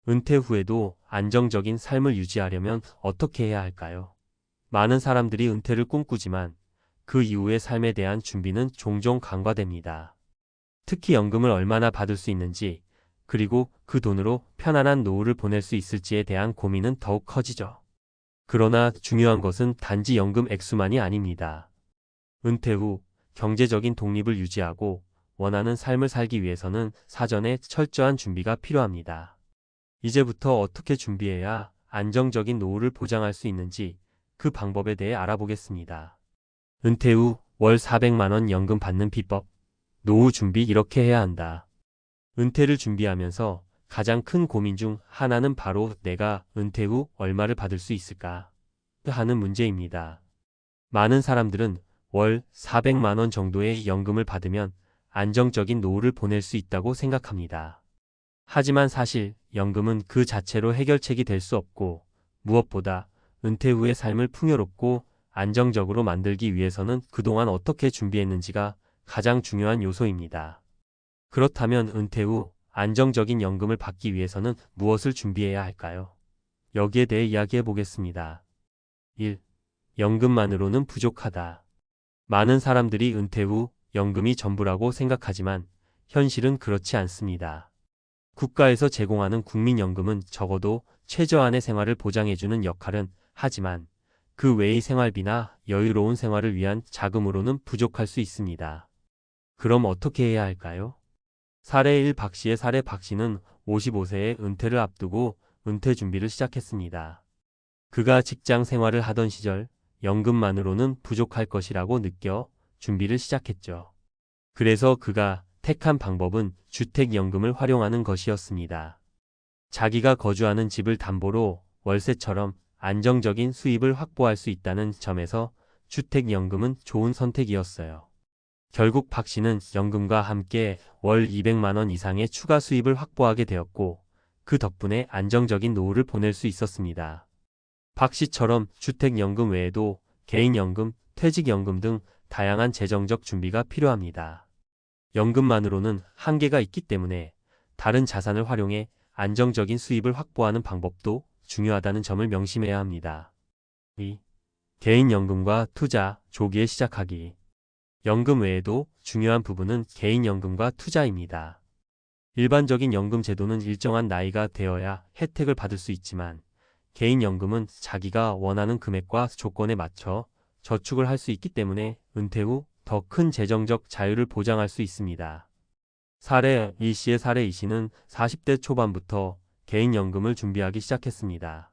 은퇴 후에도 안정적인 삶을 유지하려면 어떻게 해야 할까요? 많은 사람들이 은퇴를 꿈꾸지만 그 이후의 삶에 대한 준비는 종종 간과됩니다. 특히 연금을 얼마나 받을 수 있는지, 그리고 그 돈으로 편안한 노후를 보낼 수 있을지에 대한 고민은 더욱 커지죠. 그러나 중요한 것은 단지 연금 액수만이 아닙니다. 은퇴 후 경제적인 독립을 유지하고 원하는 삶을 살기 위해서는 사전에 철저한 준비가 필요합니다. 이제부터 어떻게 준비해야 안정적인 노후를 보장할 수 있는지 그 방법에 대해 알아보겠습니다. 은퇴 후 월 400만 원 연금 받는 비법. 노후 준비 이렇게 해야 한다. 은퇴를 준비하면서 가장 큰 고민 중 하나는 바로 내가 은퇴 후 얼마를 받을 수 있을까 하는 문제입니다. 많은 사람들은 월 400만 원 정도의 연금을 받으면 안정적인 노후를 보낼 수 있다고 생각합니다. 하지만 사실 연금은 그 자체로 해결책이 될 수 없고, 무엇보다 은퇴 후의 삶을 풍요롭고 안정적으로 만들기 위해서는 그동안 어떻게 준비했는지가 가장 중요한 요소입니다. 그렇다면 은퇴 후 안정적인 연금을 받기 위해서는 무엇을 준비해야 할까요? 여기에 대해 이야기해 보겠습니다. 1. 연금만으로는 부족하다. 많은 사람들이 은퇴 후 연금이 전부라고 생각하지만 현실은 그렇지 않습니다. 국가에서 제공하는 국민연금은 적어도 최저한의 생활을 보장해주는 역할은 하지만 그 외의 생활비나 여유로운 생활을 위한 자금으로는 부족할 수 있습니다. 그럼 어떻게 해야 할까요? 사례 1. 박씨의 사례. 박씨는 55세에 은퇴를 앞두고 은퇴 준비를 시작했습니다. 그가 직장 생활을 하던 시절 연금만으로는 부족할 것이라고 느껴 준비를 시작했죠. 그래서 그가 택한 방법은 주택연금을 활용하는 것이었습니다. 자기가 거주하는 집을 담보로 월세처럼 안정적인 수입을 확보할 수 있다는 점에서 주택연금은 좋은 선택이었어요. 결국 박 씨는 연금과 함께 월 200만 원 이상의 추가 수입을 확보하게 되었고, 그 덕분에 안정적인 노후를 보낼 수 있었습니다. 박 씨처럼 주택연금 외에도 개인연금, 퇴직연금 등 다양한 재정적 준비가 필요합니다. 연금만으로는 한계가 있기 때문에 다른 자산을 활용해 안정적인 수입을 확보하는 방법도 중요하다는 점을 명심해야 합니다. 2. 개인연금과 투자, 조기에 시작하기. 연금 외에도 중요한 부분은 개인연금과 투자입니다. 일반적인 연금 제도는 일정한 나이가 되어야 혜택을 받을 수 있지만, 개인연금은 자기가 원하는 금액과 조건에 맞춰 저축을 할 수 있기 때문에 은퇴 후 더 큰 재정적 자유를 보장할 수 있습니다. 사례 이 씨의 사례. 이 씨는 40대 초반부터 개인연금을 준비하기 시작했습니다.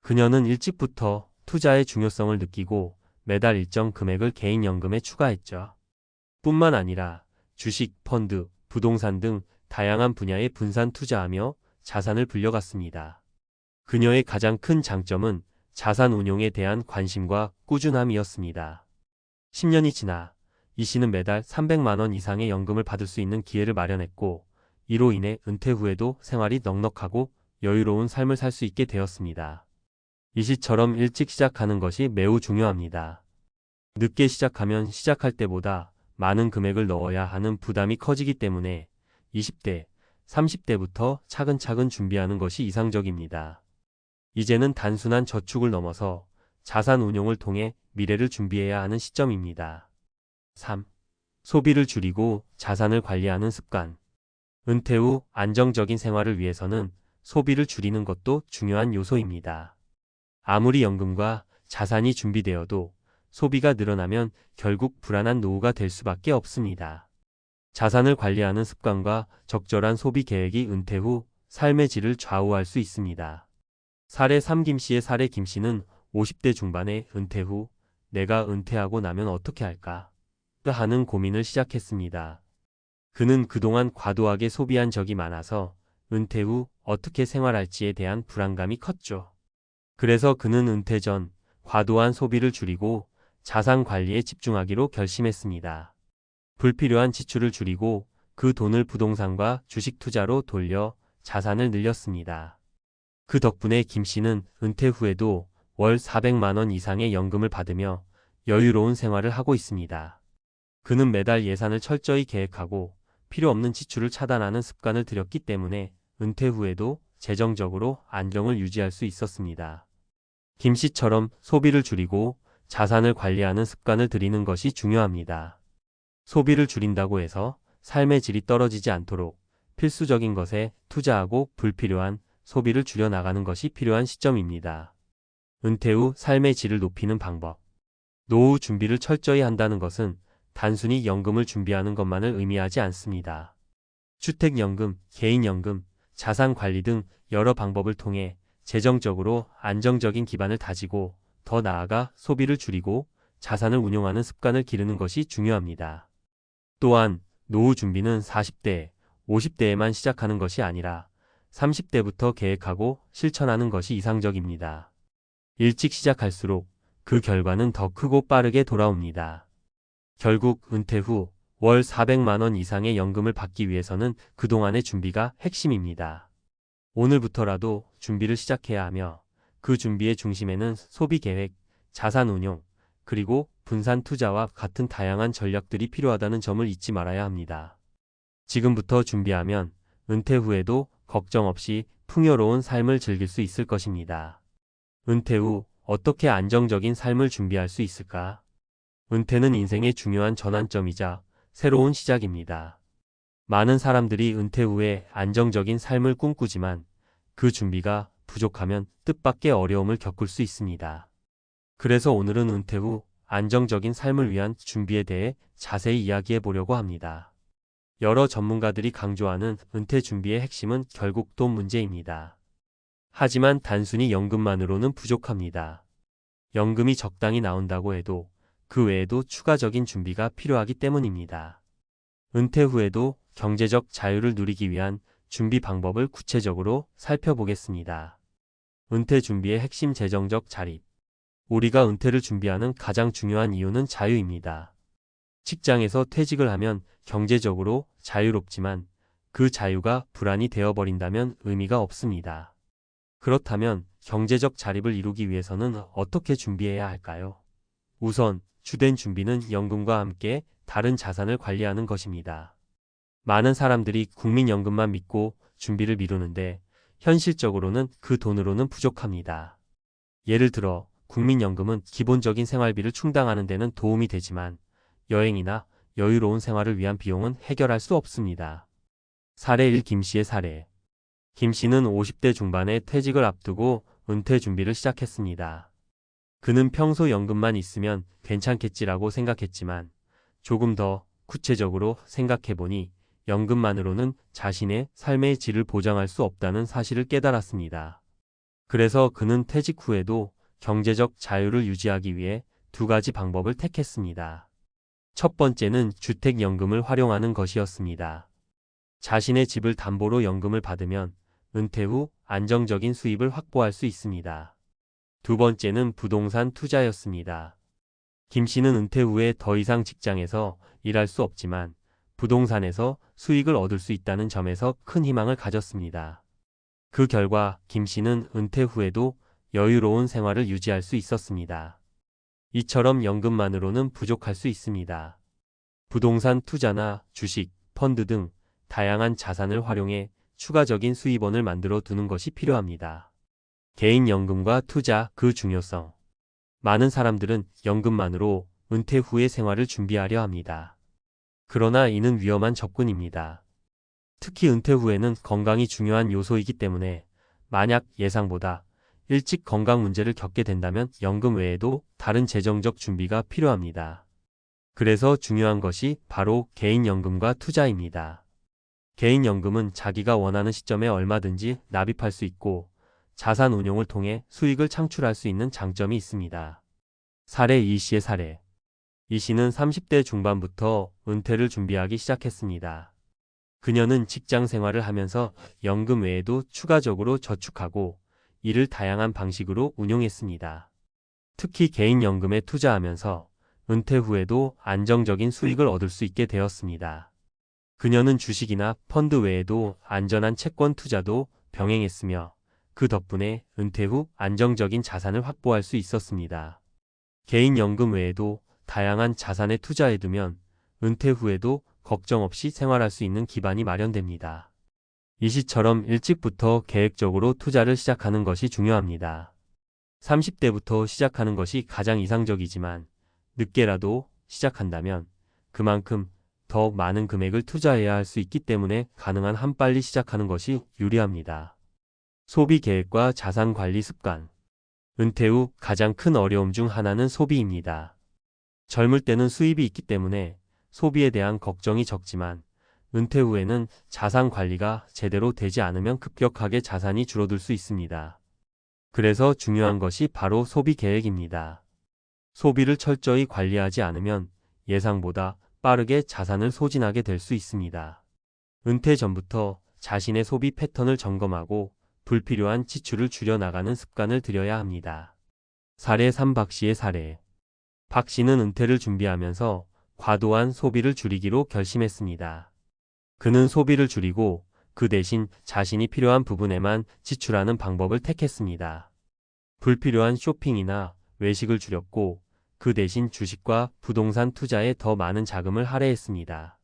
그녀는 일찍부터 투자의 중요성을 느끼고 매달 일정 금액을 개인연금에 추가했죠. 뿐만 아니라 주식, 펀드, 부동산 등 다양한 분야에 분산 투자하며 자산을 불려갔습니다. 그녀의 가장 큰 장점은 자산 운용에 대한 관심과 꾸준함이었습니다. 10년이 지나 이 씨는 매달 300만 원 이상의 연금을 받을 수 있는 기회를 마련했고, 이로 인해 은퇴 후에도 생활이 넉넉하고 여유로운 삶을 살 수 있게 되었습니다. 이 씨처럼 일찍 시작하는 것이 매우 중요합니다. 늦게 시작하면 시작할 때보다 많은 금액을 넣어야 하는 부담이 커지기 때문에 20대, 30대부터 차근차근 준비하는 것이 이상적입니다. 이제는 단순한 저축을 넘어서 자산 운용을 통해 미래를 준비해야 하는 시점입니다. 3. 소비를 줄이고 자산을 관리하는 습관. 은퇴 후 안정적인 생활을 위해서는 소비를 줄이는 것도 중요한 요소입니다. 아무리 연금과 자산이 준비되어도 소비가 늘어나면 결국 불안한 노후가 될 수밖에 없습니다. 자산을 관리하는 습관과 적절한 소비 계획이 은퇴 후 삶의 질을 좌우할 수 있습니다. 사례 3. 김 씨의 사례. 김 씨는 50대 중반에 은퇴 후 내가 은퇴하고 나면 어떻게 할까 하는 고민을 시작했습니다. 그는 그동안 과도하게 소비한 적이 많아서 은퇴 후 어떻게 생활할지에 대한 불안감이 컸죠. 그래서 그는 은퇴 전 과도한 소비를 줄이고 자산 관리에 집중하기로 결심했습니다. 불필요한 지출을 줄이고 그 돈을 부동산과 주식 투자로 돌려 자산을 늘렸습니다. 그 덕분에 김 씨는 은퇴 후에도 월 400만 원 이상의 연금을 받으며 여유로운 생활을 하고 있습니다. 그는 매달 예산을 철저히 계획하고 필요 없는 지출을 차단하는 습관을 들였기 때문에 은퇴 후에도 재정적으로 안정을 유지할 수 있었습니다. 김 씨처럼 소비를 줄이고 자산을 관리하는 습관을 들이는 것이 중요합니다. 소비를 줄인다고 해서 삶의 질이 떨어지지 않도록 필수적인 것에 투자하고 불필요한 소비를 줄여나가는 것이 필요한 시점입니다. 은퇴 후 삶의 질을 높이는 방법. 노후 준비를 철저히 한다는 것은 단순히 연금을 준비하는 것만을 의미하지 않습니다. 주택연금, 개인연금, 자산관리 등 여러 방법을 통해 재정적으로 안정적인 기반을 다지고 더 나아가 소비를 줄이고 자산을 운용하는 습관을 기르는 것이 중요합니다. 또한 노후 준비는 40대, 50대에만 시작하는 것이 아니라 30대부터 계획하고 실천하는 것이 이상적입니다. 일찍 시작할수록 그 결과는 더 크고 빠르게 돌아옵니다. 결국 은퇴 후 월 400만 원 이상의 연금을 받기 위해서는 그동안의 준비가 핵심입니다. 오늘부터라도 준비를 시작해야 하며 그 준비의 중심에는 소비 계획, 자산 운용, 그리고 분산 투자와 같은 다양한 전략들이 필요하다는 점을 잊지 말아야 합니다. 지금부터 준비하면 은퇴 후에도 걱정 없이 풍요로운 삶을 즐길 수 있을 것입니다. 은퇴 후 어떻게 안정적인 삶을 준비할 수 있을까? 은퇴는 인생의 중요한 전환점이자 새로운 시작입니다. 많은 사람들이 은퇴 후에 안정적인 삶을 꿈꾸지만 그 준비가 부족하면 뜻밖의 어려움을 겪을 수 있습니다. 그래서 오늘은 은퇴 후 안정적인 삶을 위한 준비에 대해 자세히 이야기해 보려고 합니다. 여러 전문가들이 강조하는 은퇴 준비의 핵심은 결국 돈 문제입니다. 하지만 단순히 연금만으로는 부족합니다. 연금이 적당히 나온다고 해도 그 외에도 추가적인 준비가 필요하기 때문입니다. 은퇴 후에도 경제적 자유를 누리기 위한 준비 방법을 구체적으로 살펴보겠습니다. 은퇴 준비의 핵심 재정적 자립. 우리가 은퇴를 준비하는 가장 중요한 이유는 자유입니다. 직장에서 퇴직을 하면 경제적으로 자유롭지만 그 자유가 불안이 되어버린다면 의미가 없습니다. 그렇다면 경제적 자립을 이루기 위해서는 어떻게 준비해야 할까요? 우선 주된 준비는 연금과 함께 다른 자산을 관리하는 것입니다. 많은 사람들이 국민연금만 믿고 준비를 미루는데 현실적으로는 그 돈으로는 부족합니다. 예를 들어 국민연금은 기본적인 생활비를 충당하는 데는 도움이 되지만 여행이나 여유로운 생활을 위한 비용은 해결할 수 없습니다. 사례 1. 김씨의 사례. 김씨는 50대 중반에 퇴직을 앞두고 은퇴 준비를 시작했습니다. 그는 평소 연금만 있으면 괜찮겠지라고 생각했지만 조금 더 구체적으로 생각해보니 연금만으로는 자신의 삶의 질을 보장할 수 없다는 사실을 깨달았습니다. 그래서 그는 퇴직 후에도 경제적 자유를 유지하기 위해 두 가지 방법을 택했습니다. 첫 번째는 주택연금을 활용하는 것이었습니다. 자신의 집을 담보로 연금을 받으면 은퇴 후 안정적인 수입을 확보할 수 있습니다. 두 번째는 부동산 투자였습니다. 김 씨는 은퇴 후에 더 이상 직장에서 일할 수 없지만 부동산에서 수익을 얻을 수 있다는 점에서 큰 희망을 가졌습니다. 그 결과 김 씨는 은퇴 후에도 여유로운 생활을 유지할 수 있었습니다. 이처럼 연금만으로는 부족할 수 있습니다. 부동산 투자나 주식, 펀드 등 다양한 자산을 활용해 추가적인 수입원을 만들어 두는 것이 필요합니다. 개인연금과 투자, 그 중요성. 많은 사람들은 연금만으로 은퇴 후의 생활을 준비하려 합니다. 그러나 이는 위험한 접근입니다. 특히 은퇴 후에는 건강이 중요한 요소이기 때문에 만약 예상보다 일찍 건강 문제를 겪게 된다면 연금 외에도 다른 재정적 준비가 필요합니다. 그래서 중요한 것이 바로 개인연금과 투자입니다. 개인연금은 자기가 원하는 시점에 얼마든지 납입할 수 있고 자산 운용을 통해 수익을 창출할 수 있는 장점이 있습니다. 사례 이 씨의 사례. 이 씨는 30대 중반부터 은퇴를 준비하기 시작했습니다. 그녀는 직장 생활을 하면서 연금 외에도 추가적으로 저축하고 이를 다양한 방식으로 운용했습니다. 특히 개인연금에 투자하면서 은퇴 후에도 안정적인 수익을 얻을 수 있게 되었습니다. 그녀는 주식이나 펀드 외에도 안전한 채권 투자도 병행했으며 그 덕분에 은퇴 후 안정적인 자산을 확보할 수 있었습니다. 개인연금 외에도 다양한 자산에 투자해두면 은퇴 후에도 걱정 없이 생활할 수 있는 기반이 마련됩니다. 이 시처럼 일찍부터 계획적으로 투자를 시작하는 것이 중요합니다. 30대부터 시작하는 것이 가장 이상적이지만 늦게라도 시작한다면 그만큼 더 많은 금액을 투자해야 할 수 있기 때문에 가능한 한 빨리 시작하는 것이 유리합니다. 소비 계획과 자산 관리 습관. 은퇴 후 가장 큰 어려움 중 하나는 소비입니다. 젊을 때는 수입이 있기 때문에 소비에 대한 걱정이 적지만 은퇴 후에는 자산 관리가 제대로 되지 않으면 급격하게 자산이 줄어들 수 있습니다. 그래서 중요한 것이 바로 소비 계획입니다. 소비를 철저히 관리하지 않으면 예상보다 빠르게 자산을 소진하게 될 수 있습니다. 은퇴 전부터 자신의 소비 패턴을 점검하고 불필요한 지출을 줄여나가는 습관을 들여야 합니다. 사례 3 박씨의 사례. 박씨는 은퇴를 준비하면서 과도한 소비를 줄이기로 결심했습니다. 그는 소비를 줄이고 그 대신 자신이 필요한 부분에만 지출하는 방법을 택했습니다. 불필요한 쇼핑이나 외식을 줄였고 그 대신 주식과 부동산 투자에 더 많은 자금을 할애했습니다.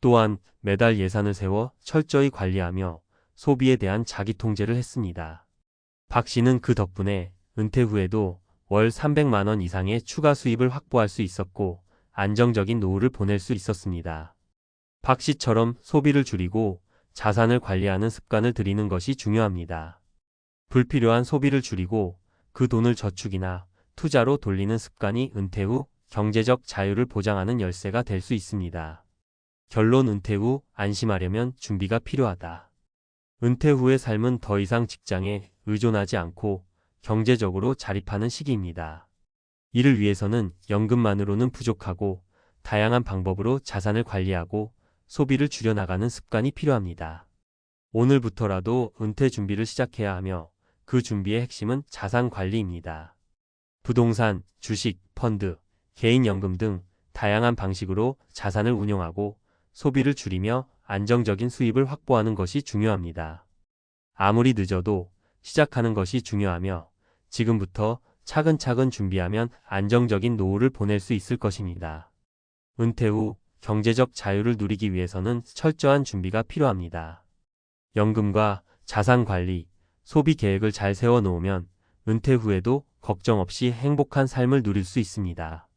또한 매달 예산을 세워 철저히 관리하며 소비에 대한 자기 통제를 했습니다. 박 씨는 그 덕분에 은퇴 후에도 월 300만 원 이상의 추가 수입을 확보할 수 있었고 안정적인 노후를 보낼 수 있었습니다. 박 씨처럼 소비를 줄이고 자산을 관리하는 습관을 들이는 것이 중요합니다. 불필요한 소비를 줄이고 그 돈을 저축이나 투자로 돌리는 습관이 은퇴 후 경제적 자유를 보장하는 열쇠가 될 수 있습니다. 결론. 은퇴 후 안심하려면 준비가 필요하다. 은퇴 후의 삶은 더 이상 직장에 의존하지 않고 경제적으로 자립하는 시기입니다. 이를 위해서는 연금만으로는 부족하고 다양한 방법으로 자산을 관리하고 소비를 줄여나가는 습관이 필요합니다. 오늘부터라도 은퇴 준비를 시작해야 하며 그 준비의 핵심은 자산 관리입니다. 부동산, 주식, 펀드, 개인연금 등 다양한 방식으로 자산을 운용하고 소비를 줄이며 안정적인 수입을 확보하는 것이 중요합니다. 아무리 늦어도 시작하는 것이 중요하며 지금부터 차근차근 준비하면 안정적인 노후를 보낼 수 있을 것입니다. 은퇴 후 경제적 자유를 누리기 위해서는 철저한 준비가 필요합니다. 연금과 자산 관리, 소비 계획을 잘 세워 놓으면 은퇴 후에도 걱정 없이 행복한 삶을 누릴 수 있습니다.